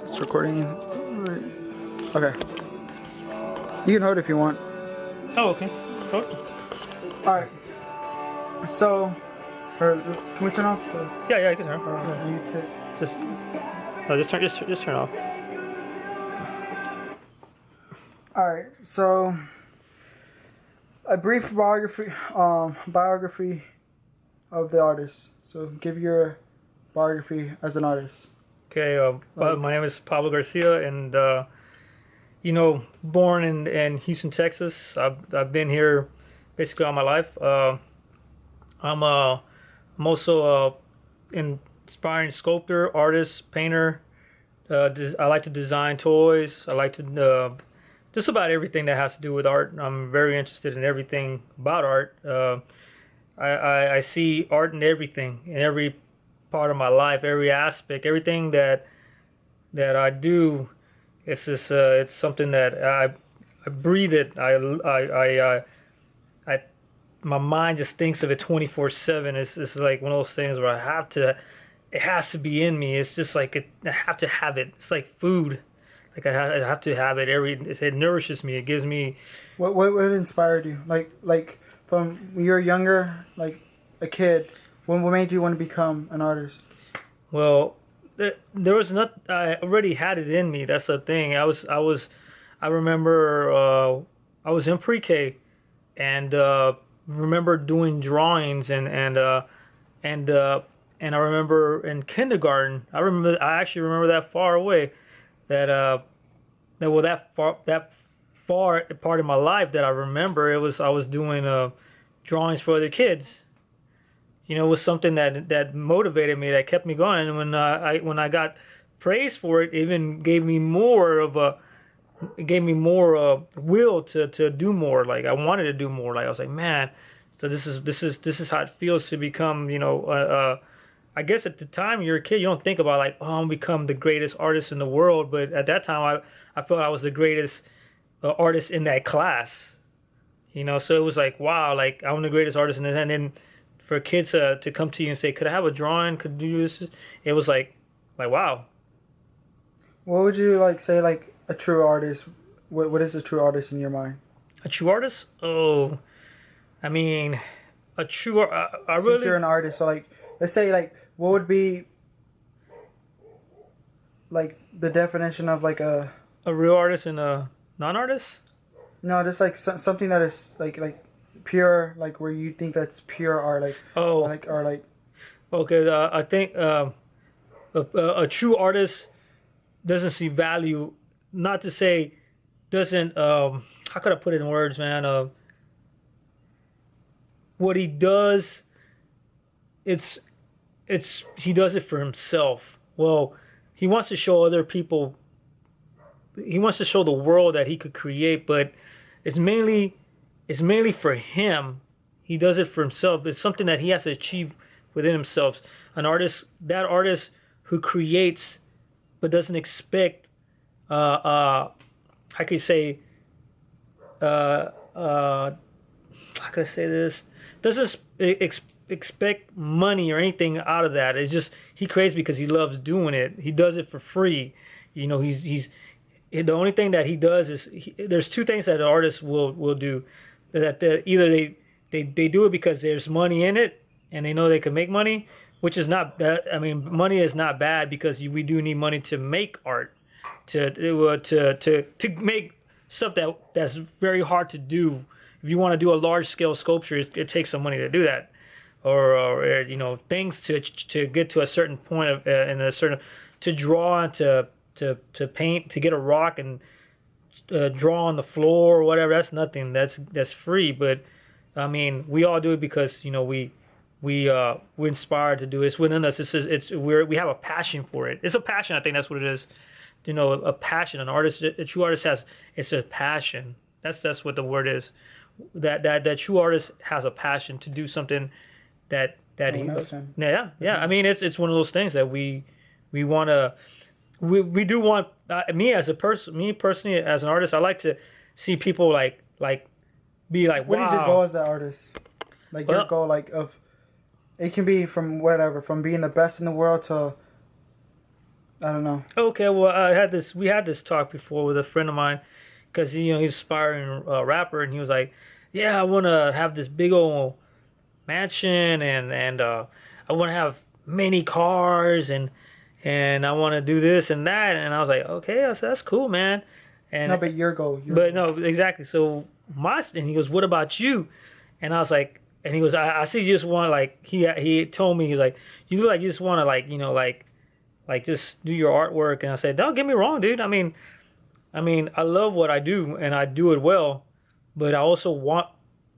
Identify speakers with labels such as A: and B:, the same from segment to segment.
A: It's recording. Okay. You can hold it if you want.
B: Oh, okay. Oh.
A: Alright. So, can we turn off the...
B: Yeah, I can turn.
A: YouTube?
B: Just turn off.
A: Alright, so a brief biography of the artist. So give your biography as an artist.
B: Okay. My name is Pablo Garcia, and born in Houston, Texas. I've been here basically all my life. I'm also an inspiring sculptor, artist, painter. I like to design toys. I like to just about everything that has to do with art. I'm very interested in everything about art. I see art in everything, in every part of my life, every aspect, everything that I do. It's just it's something that I breathe it. I my mind just thinks of it 24/7. It's like one of those things where I have to. It has to be in me. It's just like I have to have it. It's like food. Like I have to have it it nourishes me. It gives me.
A: What inspired you? Like from when you were younger, like a kid. What made you want to become an artist?
B: Well, there was not. I already had it in me. That's the thing. I remember I was in pre-K, and remember doing drawings and and I remember in kindergarten. I actually remember that far away. That far part of my life that I remember. It was I was doing drawings for other kids. It was something that motivated me, that kept me going. And when I got praised for it, it even gave me more will to do more. Like I wanted to do more. Like I was like, man, so this is how it feels to become. I guess at the time you're a kid, you don't think about like, oh, I'm gonna become the greatest artist in the world. But at that time, I felt I was the greatest artist in that class. So it was like, wow, like I'm the greatest artist, and then for kids to come to you and say, could I have a drawing? Could you do this? It was like wow.
A: What would you say like a true artist? What is a true artist in your mind?
B: A true artist? Oh, I mean, a true. I
A: Since you're
B: really
A: an artist, so let's say what would be the definition of
B: a real artist and a non-artist.
A: no, just something that is like pure, like where you think that's pure art,
B: Oh,
A: or like
B: okay. I think a true artist doesn't see value. Not to say doesn't. How could I put it in words, man? What he does, it's he does it for himself. Well, he wants to show other people. He wants to show the world that he could create, but it's mainly for him. He does it for himself. It's something that he has to achieve within himself. That artist who creates but doesn't expect, I could say, how could I say this? Doesn't expect money or anything out of that. It's just he creates because he loves doing it. He does it for free. He's the only thing that he does is there's two things that an artist will do. Either they do it because there's money in it and they know they can make money, which is not that. I mean, money is not bad because we do need money to make art, to make stuff that's very hard to do. If you want to do a large scale sculpture, it takes some money to do that, or things to get to a certain point of in a certain to draw to paint, to get a rock and draw on the floor or whatever. That's nothing. That's free. But I mean, we all do it because we're inspired to do it. It's within us. We have a passion for it. It's a passion. I think that's what it is. A passion. A true artist it's a passion. That's what the word is. That true artist has a passion to do something that he. Yeah. I mean, it's one of those things that we want to. We do want me personally as an artist. I like to see people be like,
A: what
B: wow.
A: is your goal as an artist? Your goal of it can be from whatever, from being the best in the world to I don't know.
B: Okay, well, we had this talk before with a friend of mine, because he's an aspiring rapper, and he was like, "Yeah, I want to have this big old mansion, and I want to have many cars, and I want to do this and that." And I was like, "Okay," I said, "That's cool, man."
A: No,
B: And
A: but your goal, your
B: but
A: goal.
B: no, exactly. So and he goes, "What about you?" And I was like, and he goes, "I see you just want like he told me he was like, you look like you just want to like like just do your artwork." And I said, "Don't get me wrong, dude. I mean, I love what I do and I do it well, but I also want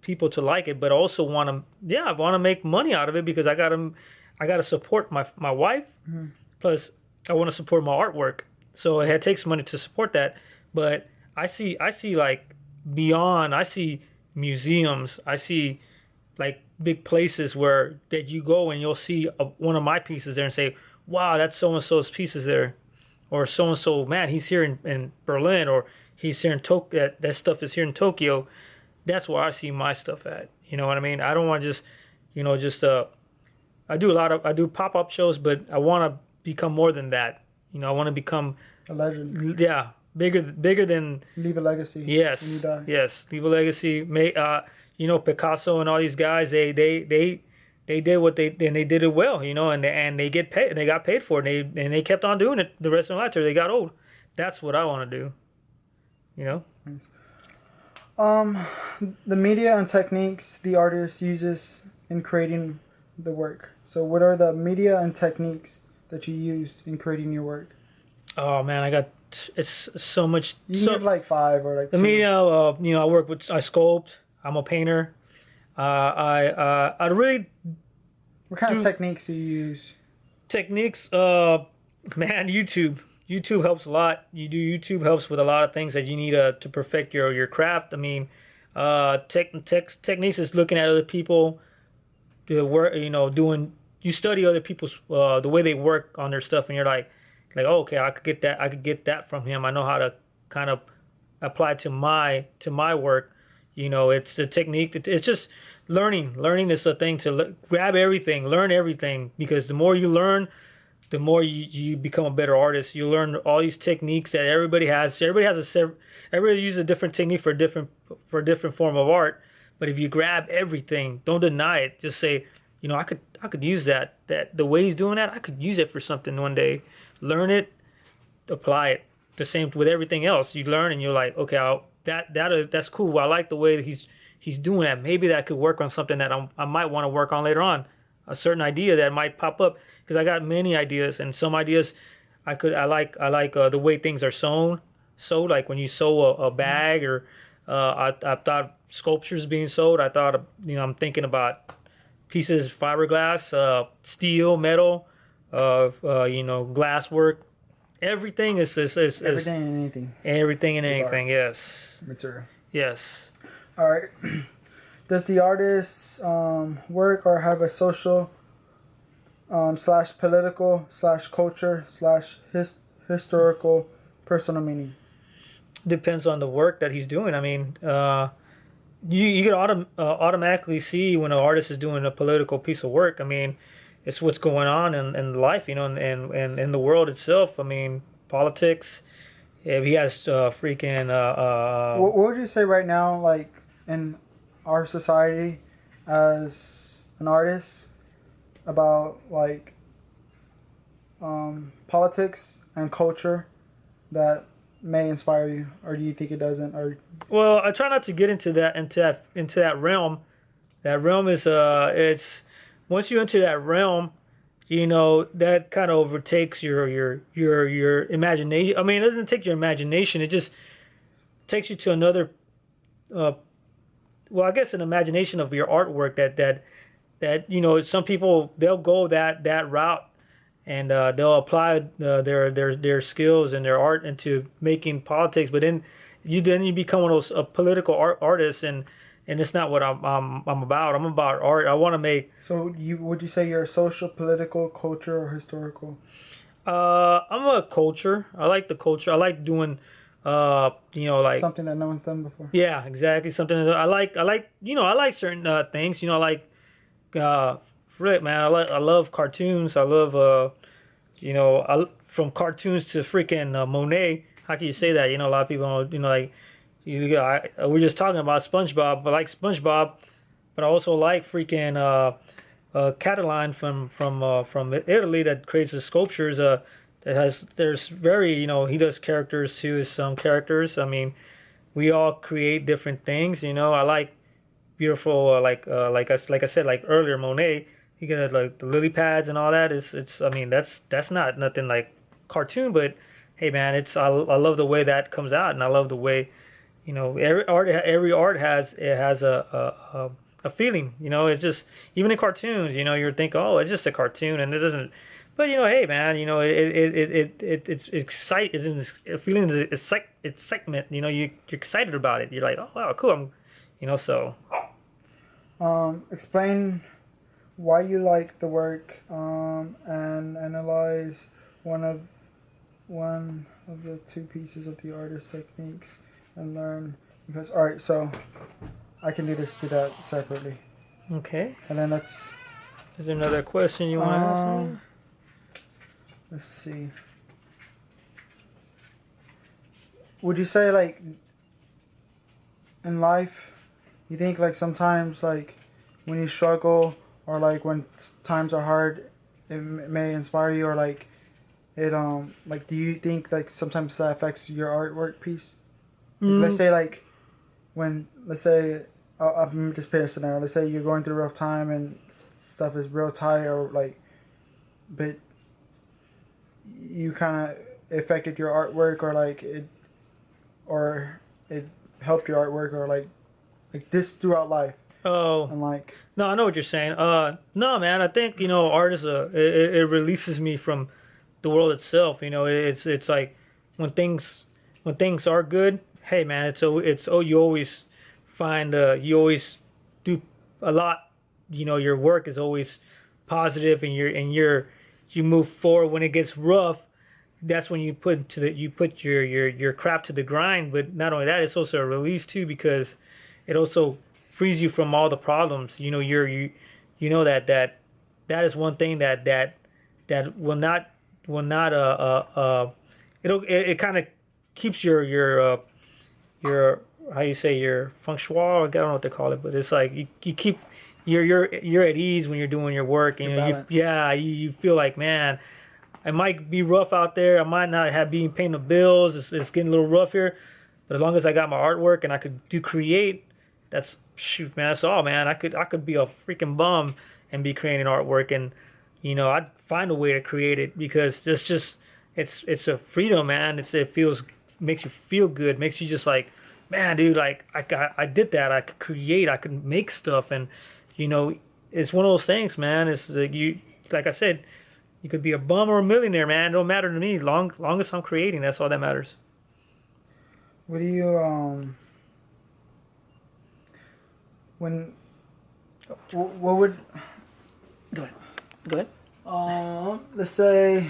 B: people to like it, but I also want to, yeah, I want to make money out of it because I gotta support my wife.
A: Mhm.
B: Plus, I want to support my artwork. So it takes money to support that. But I see like beyond. I see museums. I see like big places where that you go and you'll see one of my pieces there and say, "Wow, that's so and so's pieces there," or "So and so, man, he's here in Berlin," or "He's here in Tokyo. That stuff is here in Tokyo." That's where I see my stuff at. You know what I mean? I don't want to just, just I do pop up shows, but I want to become more than that. I want to become,
A: A legend.
B: yeah, bigger than.
A: Leave a legacy when you
B: Yes,
A: die.
B: yes. Leave a legacy. Picasso and all these guys. They did what they did it well. And they get paid. They got paid for it. And they kept on doing it the rest of their life till they got old. That's what I want to do. You know.
A: Nice. Um, the media and techniques the artist uses in creating the work. So, what are the media and techniques that you used in creating your work?
B: Oh man, it's so much.
A: You can give like five or like
B: The
A: two.
B: media. I sculpt. I'm a painter. I really
A: What kind of
B: do
A: techniques do you use?
B: techniques. Man, YouTube helps a lot. YouTube helps with a lot of things that you need to perfect your craft. I mean, techniques is looking at other people, the work, doing. You study other people's the way they work on their stuff, and you're like, oh, okay, I could get that. I could get that from him. I know how to kind of apply to my work. It's the technique. It's just learning. Learning is the thing to grab everything, learn everything, because the more you learn, the more you become a better artist. You learn all these techniques that everybody has. Everybody uses a different technique for a different form of art. But if you grab everything, don't deny it. Just say, I could use that the way he's doing that. I could use it for something one day. Learn it, apply it. The same with everything else. You learn and you're like, okay, that's cool. I like the way that he's doing that. Maybe that could work on something that I might want to work on later on. A certain idea that might pop up because I got many ideas, and some ideas I like the way things are sewn. So like when you sew a bag, or I thought sculptures being sewed. I thought I'm thinking about pieces, fiberglass, steel, metal, glass work. Everything is
A: Everything and anything
B: everything and
A: is art
B: anything. Yes,
A: material.
B: yes.
A: All right. Does the artist work or have a social slash political slash culture slash historical personal meaning?
B: Depends on the work that he's doing. I mean, you can automatically see when an artist is doing a political piece of work. I mean, it's what's going on in life, and in the world itself. I mean, politics. If he has freaking
A: What would you say right now, like in our society, as an artist, about like politics and culture that may inspire you, or do you think it doesn't? Or
B: well, I try not to get into that realm. That realm is it's once you enter that realm, that kind of overtakes your imagination. I mean, it doesn't take your imagination. It just takes you to another uh, well, I guess an imagination of your artwork that some people they'll go that route, and they'll apply their skills and their art into making politics. But then you become one of those political artists, and it's not what I'm about. I'm about art. I want to make.
A: so, would you say you're social, political, culture, or historical?
B: I'm a culture. I like the culture. I like doing like.
A: Something that no one's done before.
B: Yeah, exactly. Something that I like certain things. I like frick, man. I love cartoons. I love from cartoons to freaking Monet. How can you say that? You know, a lot of people, you know, like we're just talking about SpongeBob. I like SpongeBob, but I also like freaking Catalan from Italy that creates the sculptures. That has there's very you know he does characters too. Some characters. I mean, we all create different things. You know, I like beautiful like I said like earlier Monet. He got like the lily pads and all that. It's I mean that's not nothing like cartoon, but hey man, I love the way that comes out, and I love the way you know every art has it has a feeling. You know, it's just even in cartoons. You know, you're thinking oh it's just a cartoon and it doesn't. But you know, hey man, you know it's excite it's a feeling of excitement. You know, you're excited about it. You're like oh wow cool. You know so.
A: Explain why you like the work, and analyze one of one of the two pieces of the artist techniques and learn because all right so I can do that separately
B: Okay.
A: and then let's
B: Is there another question you want to ask me?
A: let's see, would you say like in life you think like sometimes like when you struggle or like when times are hard it may inspire you or like it like do you think like sometimes that affects your artwork piece? Like, let's say like when let's say I'm just painting a scenario. Let's say you're going through a rough time and stuff is real tight or like, but you kind of affected your artwork or it helped your artwork or like this throughout life.
B: Oh,
A: And like
B: no, I know what you're saying. No, man, I think you know, art is it releases me from the world itself. You know, it's like when things are good. Hey, man, it's you always find you always do a lot. You know, your work is always positive, and you move forward. When it gets rough, that's when you put your craft to the grind. But not only that, it's also a release too because it also frees you from all the problems. You know, you know that is one thing that will not it kind of keeps your how you say your feng shui. I don't know what to call it, but it's like you keep you're at ease when you're doing your work, and
A: your
B: you know,
A: balance.
B: you feel like man, it might be rough out there. I might not have been paying the bills. It's getting a little rough here, but as long as I got my artwork and I could create, that's shoot man, that's all man. I could be a freaking bum and be creating artwork, and you know I'd find a way to create it because it's a freedom, man. It feels makes you feel good, makes you just like man, dude, like I did that. I could create, I could make stuff, and you know it's one of those things, man. It's like like I said, you could be a bum or a millionaire, man. It don't matter to me. Long as I'm creating, that's all that matters.
A: what do you when what would
B: Go ahead. Go ahead.
A: let's say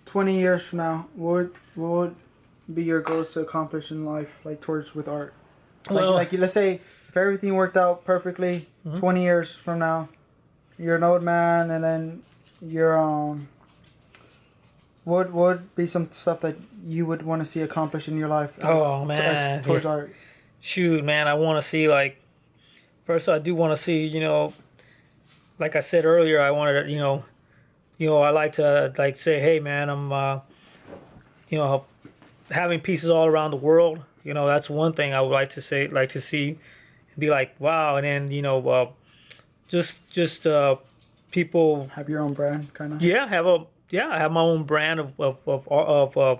A: 20 years from now, what would be your goals to accomplish in life, like towards with art?
B: Well,
A: Like let's say if everything worked out perfectly, 20 years from now, you're an old man, and then you're what would be some stuff that you would want to see accomplished in your life?
B: oh man,
A: towards
B: yeah.
A: art.
B: Shoot, man, I want to see like first I do want to see you know, like I said earlier, I wanted to I like to like say hey man, I'm you know having pieces all around the world. You know that's one thing I would like to see, be like wow, and then just people
A: Have your own brand, kind of.
B: I have my own brand of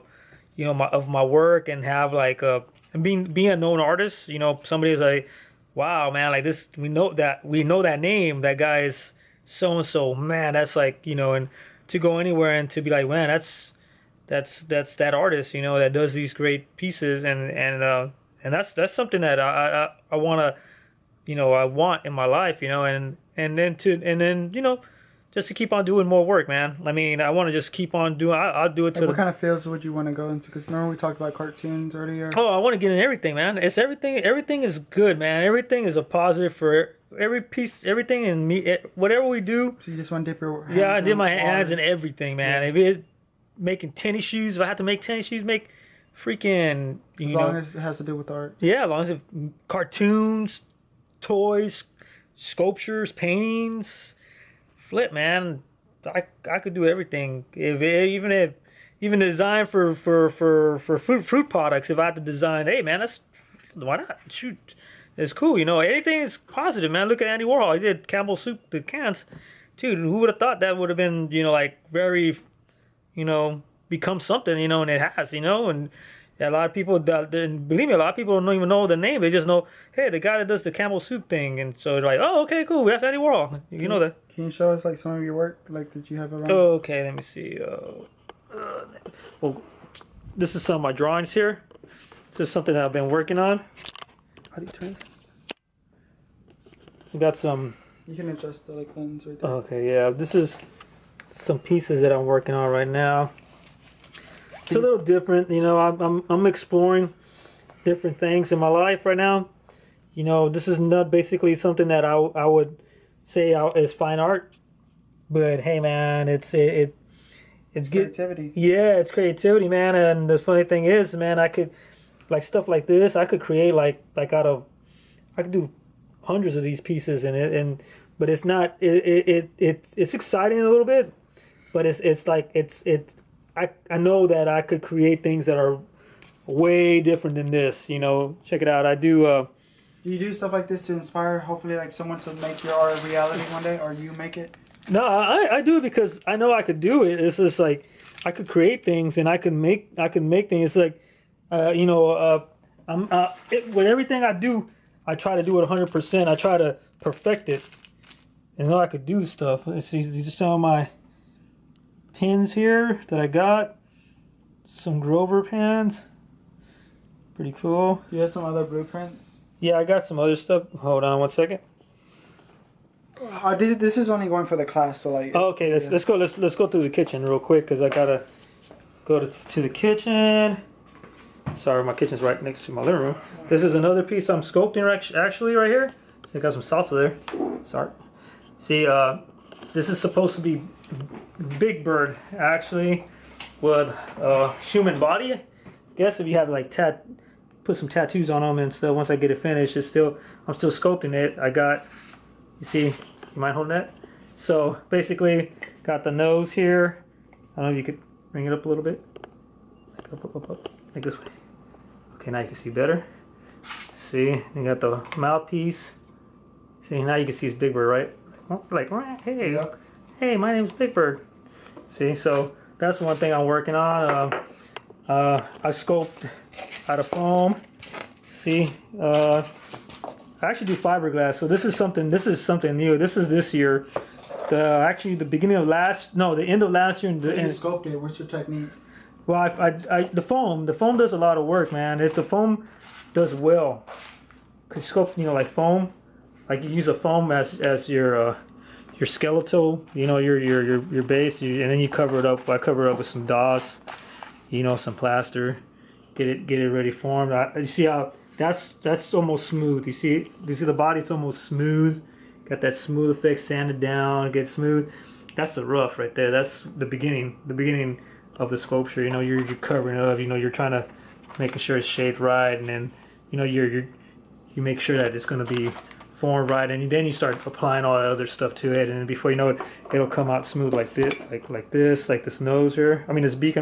B: you know my work and have like and being a known artist. You know somebody's like wow man like this we know that name, that guy is so and so, man, that's like you know, and to go anywhere and to be like man that's that artist you know that does these great pieces, and that's something that I want to you know I want in my life, you know, and then you know just to keep on doing more work, man. I mean, I want to just keep on doing. I'll do it
A: Like,
B: to
A: what kind of fields would you want to go into? Because remember we talked about cartoons earlier.
B: Oh, I want to get in everything, man. It's everything. Everything is good, man. Everything is a positive for every piece. Everything in me. Whatever we do.
A: So you just want to dip your hands
B: Yeah, I did
A: in
B: my
A: water.
B: hands in everything, man.
A: Yeah.
B: If it making tennis shoes, if I have to make tennis shoes, make freaking.
A: As long as it has to do with art.
B: Yeah, as long as cartoons, toys, sculptures, paintings, flip, man. I could do everything. Even design for fruit products. If I had to design, hey man, that's why not? Shoot, it's cool. Anything is positive, man. Look at Andy Warhol. He did Campbell soup, the cans, dude. Who would have thought that would have been like very, become something, and it has, and. A lot of people, and believe me, a lot of people don't even know the name. They just know, hey, the guy that does the Campbell soup thing, and so they're like, oh, okay, cool, that's Andy Warhol. You know that.
A: Can you show us like some of your work, like that you have around?
B: Okay, let me see. Well, this is some of my drawings here. This is something that I've been working on. How do you turn this? We got some.
A: You can adjust the lens right there.
B: Okay, yeah, this is some pieces that I'm working on right now. It's a little different, I'm exploring different things in my life right now. This is not basically something that I would say is fine art, but hey man, it's
A: creativity.
B: Yeah, it's creativity, man. And the funny thing is, man, I could like stuff like this. I could create like I could do hundreds of these pieces but it's not it's exciting a little bit, but I know that I could create things that are way different than this. Check it out. I do.
A: You do stuff like this to inspire, hopefully, like someone to make your art a reality one day, or you make it.
B: No, I do it because I know I could do it. It's just like I could create things and I could make things. It's like, with everything I do, I try to do it 100%. I try to perfect it. And I know I could do stuff. Let's see, these are some of my pins here that I got. Some Grover pins. Pretty cool.
A: You have some other blueprints?
B: Yeah, I got some other stuff. Hold on one second.
A: This is only going for the class, so like.
B: Oh, okay, let's go. Let's go through the kitchen real quick because I gotta go to the kitchen. Sorry, my kitchen's right next to my living room. This is another piece I'm sculpting actually right here. So I got some salsa there. Sorry. See, this is supposed to be Big Bird actually with a human body. I guess if you have like put some tattoos on them and stuff. Once I get it finished, I'm still sculpting it. I got, you see, you mind holding that? So basically, got the nose here. I don't know if you could bring it up a little bit. Up, like this way. Okay, now you can see better. See, you got the mouthpiece. See, now you can see it's Big Bird, right? Like, hey,
A: yeah.
B: Hey, my name's Big Bird. See, so that's one thing I'm working on. I sculpt out of foam. See, I actually do fiberglass. So this is something new. This is this year. The beginning of the end of last year.
A: You sculpt it. What's your technique?
B: Well, the foam does a lot of work, man. The foam does well. Cause you sculpt, like foam, like you use a foam as your skeletal, your base, and then you cover it up. I cover it up with some DOS, some plaster, get it ready formed. You see how that's almost smooth. You see the body? It's almost smooth. Got that smooth effect, sanded down, get smooth. That's the rough right there. That's the beginning of the sculpture. You're covering it up. You're trying to making sure it's shaped right, and then you make sure that it's going to be formed right, and then you start applying all that other stuff to it, and then before you know it, it'll come out smooth like this, like this nose here. I mean, this beak.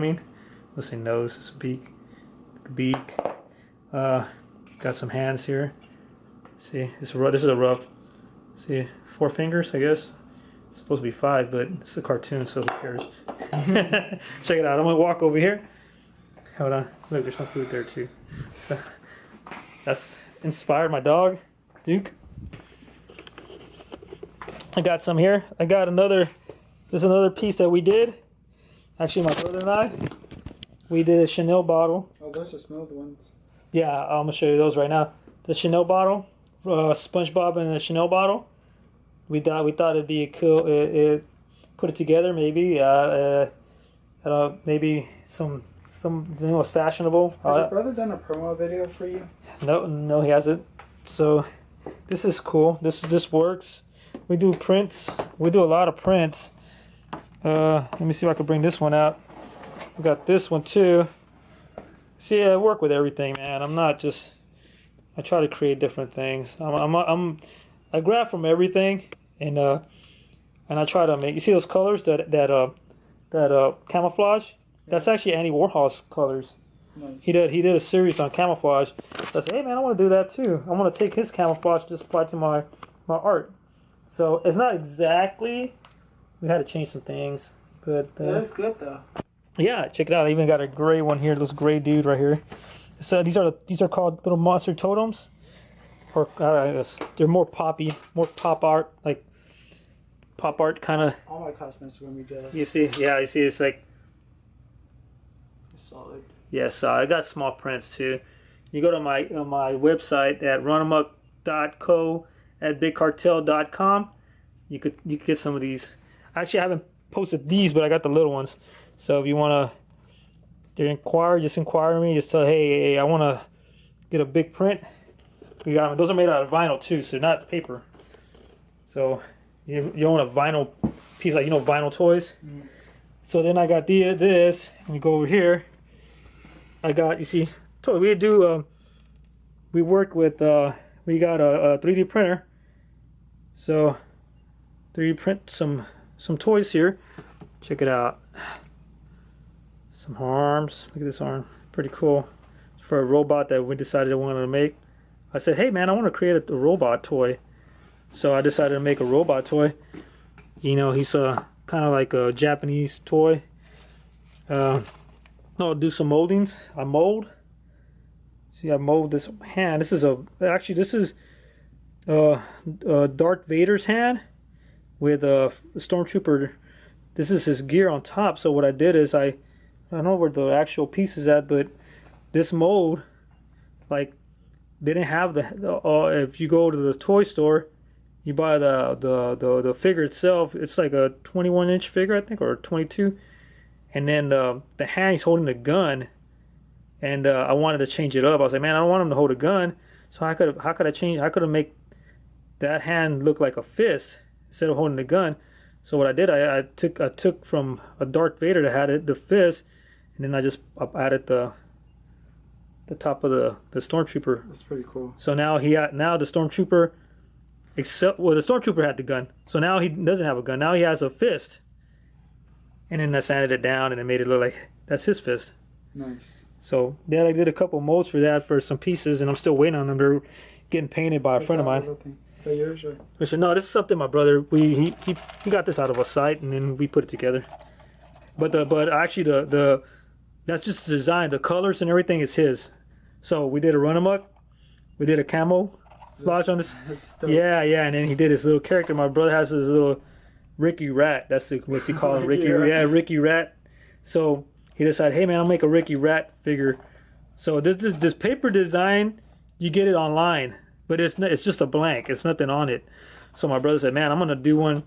B: Let's say nose. It's a beak. The beak. Got some hands here. See, this is a rough. See, 4 fingers, I guess. It's supposed to be 5, but it's a cartoon, so who cares? Check it out. I'm gonna walk over here. Hold on. Look, there's some food there too. So, that's inspired my dog, Duke. I got some here. I got another. There's another piece that we did. Actually, my brother and I, we did a Chanel bottle.
A: Oh, those are smooth ones.
B: Yeah, I'm gonna show you those right now. The Chanel bottle, SpongeBob in a Chanel bottle. We thought it'd be a cool. put it together. Maybe maybe some it's fashionable.
A: Has your brother done a promo video for you?
B: No, he hasn't. So this is cool. This works. We do prints. We do a lot of prints. Let me see if I can bring this one out. We got this one too. See, I work with everything, man. I'm not just. I try to create different things. I grab from everything, and I try to make. You see those colors that camouflage? That's actually Andy Warhol's colors.
A: Nice.
B: He did a series on camouflage. So I said, hey man, I want to do that too. I want to take his camouflage, just apply it to my art. So it's not exactly. We had to change some things, but
A: That's good though.
B: yeah, check it out. I even got a gray one here. This gray dude right here. So these are called little monster totems, or they're more poppy, more pop art, like pop art kind of.
A: All my cosmetics are gonna be just.
B: You see, yeah, you see, it's like.
A: Solid.
B: Yes, I got small prints too. You go to my website at runamuck.co at bigcartel.com. You could get some of these. Actually, I haven't posted these, but I got the little ones. So if you want to inquire me. Just tell, hey, I want to get a big print. We got them. Those are made out of vinyl too, so not paper. So you want a vinyl piece, like vinyl toys. Mm. So then I got this. Let me go over here. I got, you see, we do. We work with. We got a 3D printer. So 3D print some toys here. Check it out. Some arms. Look at this arm. Pretty cool. For a robot that we decided we wanted to make. I said, hey man, I want to create a robot toy. So I decided to make a robot toy. He's kind of like a Japanese toy. No, do some moldings. I mold. See, I mold this hand. This is Darth Vader's hand with a stormtrooper. This is his gear on top. So what I did is I don't know where the actual piece is at, but this mold, like, they didn't have if you go to the toy store, you buy the figure itself. It's like a 21-inch figure, I think, or 22. And then the hand, he's holding the gun. And I wanted to change it up. I was like, man, I don't want him to hold a gun. So how could I change? I could have make that hand look like a fist instead of holding the gun. So what I did, I took from a Darth Vader that had the fist, and then I added the top of the stormtrooper.
A: That's pretty cool.
B: So now the stormtrooper, the stormtrooper had the gun. So now he doesn't have a gun. Now he has a fist. And then I sanded it down and it made it look like that's his fist.
A: Nice.
B: So then I did a couple molds for that for some pieces, and I'm still waiting on them. They're getting painted by a friend of mine.
A: Is that yours or?
B: No, this is something my brother he got this out of a site, and then we put it together. But actually the that's just the design. The colors and everything is his. So we did a run amok. We did a camo flash on this. Yeah, and then he did his little character. My brother has his little Ricky Rat. That's what's he calling Ricky? Yeah, Ricky Rat. So he decided, hey man, I'll make a Ricky Rat figure. So this paper design, you get it online, but it's just a blank. It's nothing on it. So my brother said, man, I'm gonna do one